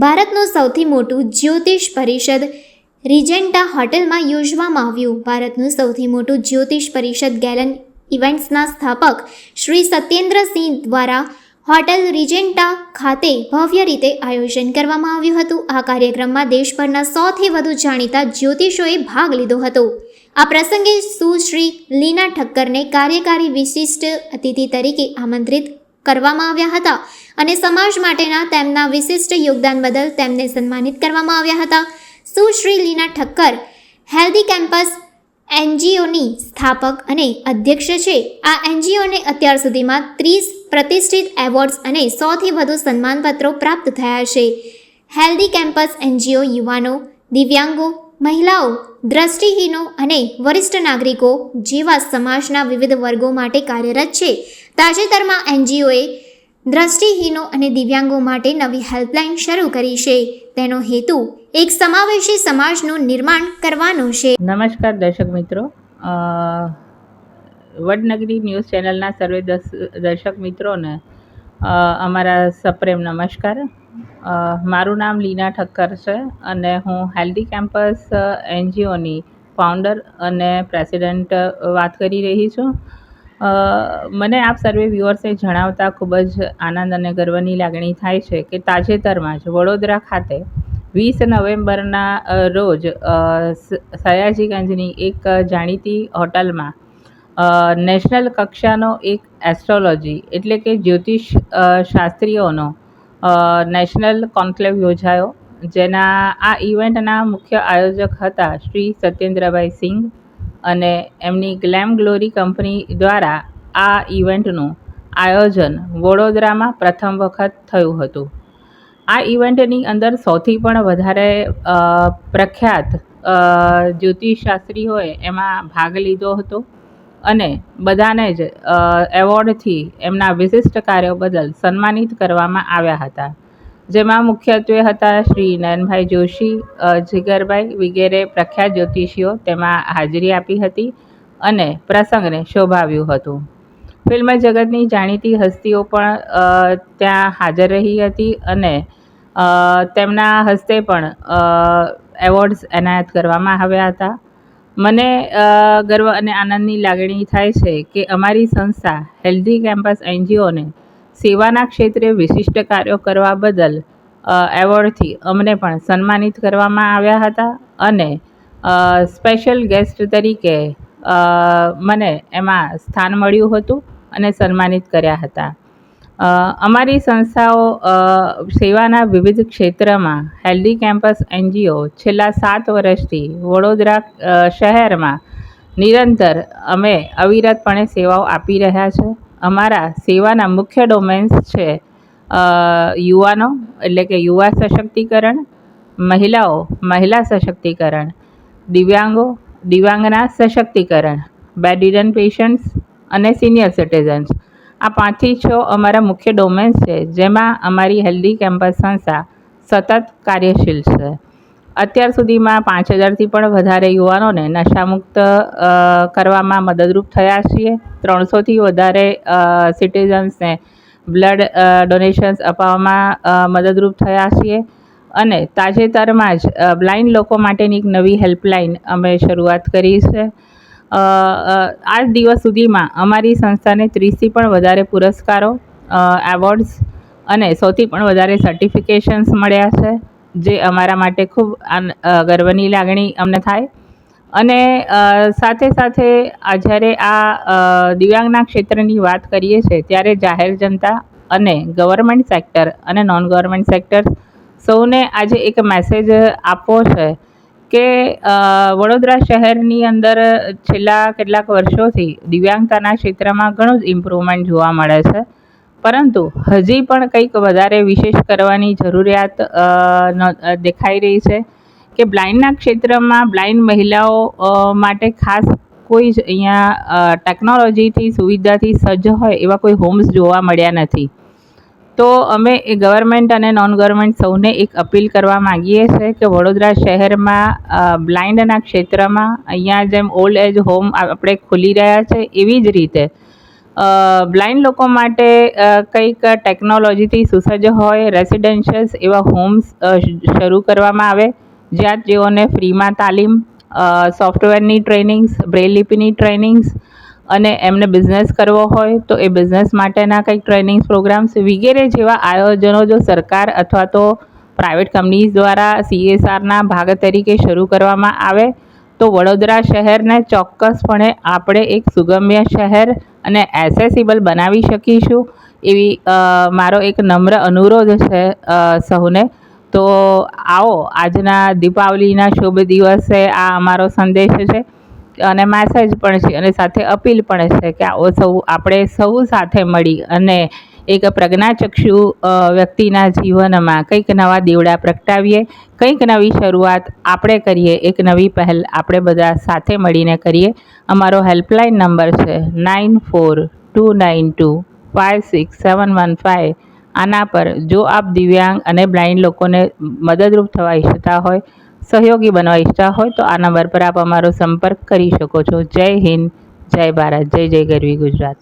ભારતનું સૌથી મોટું જ્યોતિષ પરિષદ રિજેન્ટા હોટેલમાં યોજવામાં આવ્યું. ભારતનું સૌથી મોટું જ્યોતિષ પરિષદ ગેલન ઇવેન્ટ્સના સ્થાપક શ્રી સત્યેન્દ્રસિંહ દ્વારા હોટેલ રિજેન્ટા ખાતે ભવ્ય રીતે આયોજન કરવામાં આવ્યું હતું. આ કાર્યક્રમમાં દેશભરના 100થી વધુ જાણીતા જ્યોતિષોએ ભાગ લીધો હતો. આ પ્રસંગે સુશ્રી લીના ઠક્કરને કાર્યકારી વિશિષ્ટ અતિથિ તરીકે આમંત્રિત કરવામાં આવ્યા હતા અને સમાજ માટેના તેમના વિશિષ્ટ યોગદાન બદલ તેમને સન્માનિત કરવામાં આવ્યા હતા. સુશ્રી લીના ઠક્કર હેલ્ધી કેમ્પસ એનજીઓની સ્થાપક અને અધ્યક્ષ છે. આ એનજીઓને અત્યાર સુધીમાં 30 પ્રતિષ્ઠિત એવોર્ડ્સ અને 100થી વધુ સન્માનપત્રો પ્રાપ્ત થયા છે. હેલ્ધી કેમ્પસ એનજીઓ યુવાનો, દિવ્યાંગો, મહિલાઓ, દ્રષ્ટિહીનો અને વરિષ્ઠ નાગરિકો જેવા સમાજના વિવિધ વર્ગો માટે કાર્યરત છે. તાજેતરમાં એનજીઓએ દ્રષ્ટિહીનો અને દિવ્યાંગો માટે નવી હેલ્પલાઇન શરૂ કરી છે. તેનો હેતુ એક સમાવેશી સમાજનું નિર્માણ કરવાનો છે. નમસ્કાર દર્શક મિત્રો, વડનગરી ન્યૂઝ ચેનલના સર્વે દર્શક મિત્રોને અમારા સપ્રેમ નમસ્કાર. મારું નામ લીના ઠક્કર છે અને હું હેલ્ધી કેમ્પસ એનજીઓની ફાઉન્ડર અને પ્રેસિડેન્ટ વાત કરી રહી છું. મને આપ સર્વે વ્યુઅર્સને જણાવતા ખૂબ જ આનંદ અને ગર્વની લાગણી થાય છે કે તાજેતરમાં જ વડોદરા ખાતે 20 નવેમ્બરના રોજ સયાજીગંજની એક જાણીતી હોટલમાં નેશનલ કક્ષાનો એક એસ્ટ્રોલોજી એટલે કે જ્યોતિષ શાસ્ત્રીઓનો નેશનલ કોન્ક્લેવ યોજાયો, જેના આ ઇવેન્ટના મુખ્ય આયોજક હતા શ્રી સત્યેન્દ્રભાઈ સિંઘ અને એમની ગ્લેમ ગ્લોરી કંપની દ્વારા આ ઇવેન્ટનું આયોજન વડોદરામાં પ્રથમ વખત થયું હતું. આ ઇવેન્ટની અંદર સૌથી પણ વધારે પ્રખ્યાત જ્યોતિષશાસ્ત્રીઓએ એમાં ભાગ લીધો હતો અને બધાને જ એવોર્ડથી એમના વિશિષ્ટ કાર્યો બદલ સન્માનિત કરવામાં આવ્યા હતા, જેમાં મુખ્યત્વે હતા શ્રી નયનભાઈ જોશી, જીગરભાઈ વગેરે પ્રખ્યાત જ્યોતિષીઓ તેમાં હાજરી આપી હતી અને પ્રસંગને શોભાવ્યું હતું. ફિલ્મ જગતની જાણીતી હસ્તીઓ પણ ત્યાં હાજર રહી હતી અને તેમના હસ્તે પણ એવોર્ડ્સ એનાયત કરવામાં આવ્યા હતા. મને ગર્વ અને આનંદની લાગણી થાય છે કે અમારી સંસ્થા હેલ્ધી કેમ્પસ એનજીઓને સેવાના ક્ષેત્રે વિશિષ્ટ કાર્યો કરવા બદલ એવોર્ડથી અમને પણ સન્માનિત કરવામાં આવ્યા હતા અને સ્પેશિયલ ગેસ્ટ તરીકે મને એમાં સ્થાન મળ્યું હતું અને સન્માનિત કર્યા હતા. અમારી સંસ્થાઓ સેવાના વિવિધ ક્ષેત્રમાં હેલ્ધી કેમ્પસ એનજીઓ છેલ્લા 7 વર્ષથી વડોદરા શહેરમાં નિરંતર અમે અવિરતપણે સેવાઓ આપી રહ્યા છે. અમારા સેવાના મુખ્ય ડોમેન્સ છે યુવાનો એટલે કે યુવા સશક્તિકરણ, મહિલાઓ મહિલા સશક્તિકરણ, દિવ્યાંગો દિવ્યાંગના સશક્તિકરણ, બેડરિડન પેશન્ટ્સ અને સિનિયર સિટીઝન્સ. આ 5 થી 6 અમારા મુખ્ય ડોમેન્સ છે, જેમાં અમારી હેલ્ધી કેમ્પસ સંસ્થા સતત કાર્યશીલ છે. અત્યાર સુધીમાં 5000થી પણ વધારે યુવાનોને નશામુક્ત કરવામાં મદદરૂપ થયા છીએ. 300થી વધારે સિટીઝન્સને બ્લડ ડોનેશન્સ અપાવવામાં મદદરૂપ થયા છીએ અને તાજેતરમાં જ બ્લાઇન્ડ લોકો માટેની એક નવી હેલ્પલાઇન અમે શરૂઆત કરી છે. આ દિવસ સુધીમાં અમારી સંસ્થાને 30થી પણ વધારે પુરસ્કારો, એવોર્ડ્સ અને સૌથી પણ વધારે સર્ટિફિકેશન્સ મળ્યા છે, જે અમારા માટે ખૂબ ગર્વની લાગણી અમને થાય. અને સાથે સાથે જ્યારે આ દિવ્યાંગના ક્ષેત્રની વાત કરીએ છીએ ત્યારે જાહેર જનતા અને ગવર્મેન્ટ સેક્ટર અને નોન ગવર્મેન્ટ સેક્ટર સૌને આજે એક મેસેજ આપવો છે કે વડોદરા શહેરની અંદર છેલ્લા કેટલાક વર્ષોથી દિવ્યાંગતાના ક્ષેત્રમાં ઘણું જ ઇમ્પ્રુવમેન્ટ જોવા મળે છે, પરંતુ હજી પણ કંઈક વધારે વિશેષ કરવાની જરૂરિયાત દેખાઈ રહી છે કે બ્લાઇન્ડના ક્ષેત્રમાં બ્લાઇન્ડ મહિલાઓ માટે ખાસ કોઈ જ અહીંયા ટેકનોલોજીથી સુવિધાથી સજ્જ હોય એવા કોઈ હોમ્સ જોવા મળ્યા નથી. તો અમે એ ગવર્મેન્ટ અને નોન ગવર્મેન્ટ સૌને એક અપીલ કરવા માગીએ છીએ કે વડોદરા શહેરમાં બ્લાઇન્ડના ક્ષેત્રમાં અહીંયા જેમ ઓલ્ડ એજ હોમ આપણે ખોલી રહ્યા છે એવી જ રીતે બ્લાઇન્ડ લોકો માટે કંઈક ટેકનોલોજીથી સુસજ્જ હોય રેસિડેન્શિયલ્સ એવા હોમ્સ શરૂ કરવામાં આવે જ્યાં તેઓને ફ્રીમાં તાલીમ સોફ્ટવેરની ટ્રેનિંગ્સ બ્રેલ લિપિની ટ્રેનિંગ્સ અને એમને બિઝનેસ કરવો હોય તો એ બિઝનેસ માટેના કંઈક ટ્રેનિંગ્સ પ્રોગ્રામ્સ વગેરે જેવા આયોજનો જો સરકાર અથવા તો પ્રાઇવેટ કંપનીઝ દ્વારા CSRના ભાગ તરીકે શરૂ કરવામાં આવે તો વડોદરા શહેરને ચોક્કસપણે આપણે એક સુગમ્ય શહેર અને એસેસિબલ બનાવી શકીશું એવી મારો એક નમ્ર અનુરોધ છે સૌને. તો આવો આજના દીપાવલીના શુભ દિવસે આ અમારો સંદેશ છે અને મેસેજ પણ છે અને સાથે અપીલ પણ છે કે આવો આપણે સૌ સાથે મળી અને એક પ્રજ્ઞાચક્ષુ વ્યક્તિના જીવનમાં કંઈક નવા દીવડા પ્રગટાવીએ, કંઈક નવી શરૂઆત આપણે કરીએ, એક નવી પહેલ આપણે બધા સાથે મળીને કરીએ. અમારો હેલ્પલાઇન નંબર છે 9429256715. આના પર જો આપ દિવ્યાંગ અને બ્લાઇન્ડ લોકોને મદદરૂપ થવા ઈચ્છતા હોય, સહયોગી બનવા ઈચ્છતા હોય તો આ નંબર પર આપ અમારો સંપર્ક કરી શકો છો. જય હિન્દ, જય ભારત, જય જય ગરવી ગુજરાત.